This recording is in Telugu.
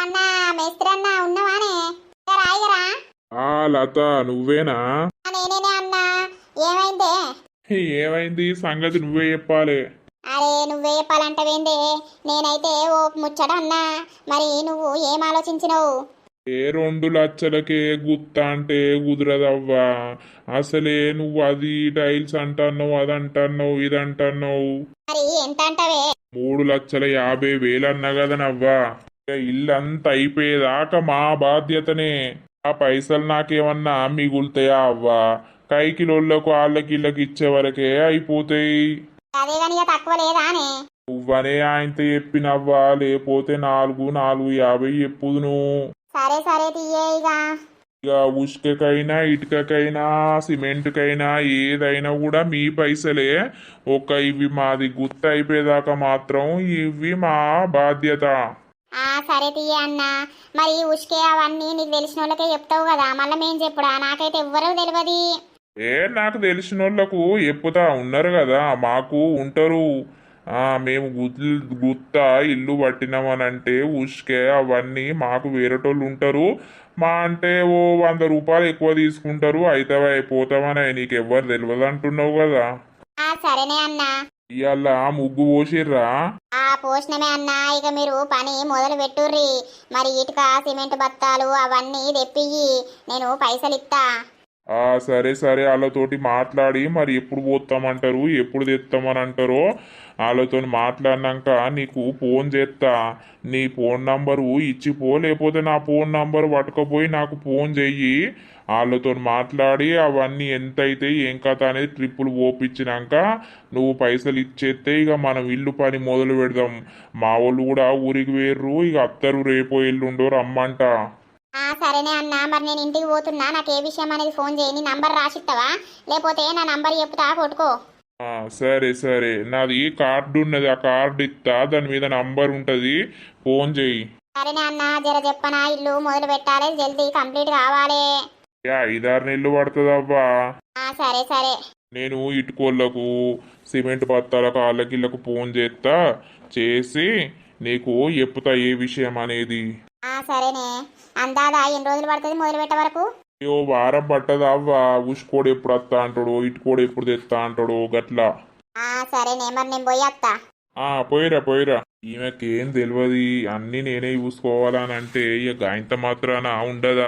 అన్న మేస్త్రి అన్న ఉన్నవానే రాయగరా? ఆ లత నువ్వేనా? నేనేనే అన్నా. ఏమైందే? ఏమైంది సంగతి నువ్వే చెప్పాలి. అరే నువ్వే చెప్పాలంటవేందే? నేనైతే ఓ ముచ్చట అన్నా. మరి నువ్వు ఏం ఆలోచించినవు? ఏ 2 లక్షలకే గుత్త అంటే కుదరదవ్వా. అసలే నువ్వు అది టైల్స్ అంటున్నావు, అది అంటున్నావు, ఇది అంటున్నావు. మరి ఎంత అంటవే? 3,50,000 అన్నా కదనవ్వా. ఇక ఇల్లంతా అయిపోయేదాకా మా బాధ్యతనే. ఆ పైసలు నాకేమన్నా మిగులుతాయా అవ్వా? కైకిలోళ్ళకు వాళ్ళకి ఇళ్ళకి ఇచ్చే వరకే అయిపోతాయి. అదే గాని ఇక తక్కువ లేదానే? నువ్వనే ఆయనతో చెప్పినవ్వా, లేకపోతే 4,50 చెప్పుదును. సరే సరే తీయే ఇక. ఇక ఉష్కకైనా ఇటుకకైనా సిమెంట్కైనా ఏదైనా కూడా మీ పైసలే. ఇవి మాది గుత్త అయిపోయేదాకా మాత్రం ఇవి మా బాధ్యత. సరే తీయే అన్న. మరి ఉష్కే అవన్నీ నీకు తెలిసిన వాళ్ళకే చెప్తావు కదా, మళ్ళీ మేం చెప్పుడా? నాకైతే ఎవ్వరూ తెలియదు. నాకు తెలిసిన వాళ్ళకు చెప్పుతా ఉన్నారు కదా, మాకు ఉంటారు. మేము గుత్త ఇల్లు పట్టినామనంటే ఉష్కే అవన్నీ మాకు వేరేటోళ్ళు ఉంటారు. మా అంటే ఓ 100 రూపాయలు ఎక్కువ తీసుకుంటారు. అయితవా అయిపోతామని నీకు ఎవ్వరు తెలియదు అంటున్నావు కదా. సరేనే అన్నా. ఇవాళ ముగ్గు పోసిర్రా? పోషణమే అన్నా. ఇక మీరు పని మొదలు పెట్టుర్రి. మరి ఇటుక సిమెంట్ బత్తాలు అవన్నీ తెప్పియ్యి, నేను పైసలు ఇస్తా. సరే సరే, వాళ్ళతోటి మాట్లాడి మరి ఎప్పుడు పోతామంటారు, ఎప్పుడు తెస్తామని అంటారో వాళ్ళతో మాట్లాడినాక నీకు ఫోన్ చేస్తా. నీ ఫోన్ నంబరు ఇచ్చిపో, లేకపోతే నా ఫోన్ నంబర్ పట్టుకపోయి నాకు ఫోన్ చెయ్యి. వాళ్ళతో మాట్లాడి అవన్నీ ఎంత అయితే ఏం కథ అనేది ట్రిప్పులు పోపించినాక నువ్వు పైసలు ఇచ్చేస్తే ఇక మనం ఇల్లు పని మొదలు పెడదాం. మా వాళ్ళు కూడా ఊరికి వేర్రు, ఇక అత్తరు రేపో ఎల్లుండో రమ్మంట. సరేనే అన్నా. మరి నేను ఇంటికి పోతున్నా, నాకు ఏ విషయం అనేది ఫోన్ చేయి. నీ నంబర్ రాసిస్తావా, లేకపోతే నా నంబర్ చెప్తా కొట్టుకో. సరే సరే, నాది కార్డు ఉన్నది, ఆ కార్డు ఇస్తా, దాని మీద నంబర్ ఉంటది, ఫోన్ చెయ్యి. సరేనే అన్నా. జర చెప్పనా, ఇల్లు మొదలు పెట్టాలి, జల్దీ కంప్లీట్ కావాలి. 5-6 నెలలు పడుతుందవ్వా. సరే సరే. నేను ఇటుకోళ్ళకు సిమెంట్ బత్తాలకు వాళ్ళకిళ్ళకు ఫోన్ చేస్తా, చేసి నీకు చెప్తా ఏ విషయం అనేది. సరేనే. అందాదా ఎన్ని రోజులు పడుతుంది మొదలు పెట్టే వరకు? వారం పట్టదా అవ్వా. ఉసుకోడు ఎప్పుడు వస్తా అంటాడు, ఇటుకోడు ఎప్పుడు తెస్తా అంటాడు గట్లా. సరేనే. మరి నేను పోయేస్తా. పోయిరా పోయిరా. ఈమెకేం తెలియదు, అన్ని నేనే చూసుకోవాలని అంటే ఇక గాయంత మాత్రాన ఉండదా.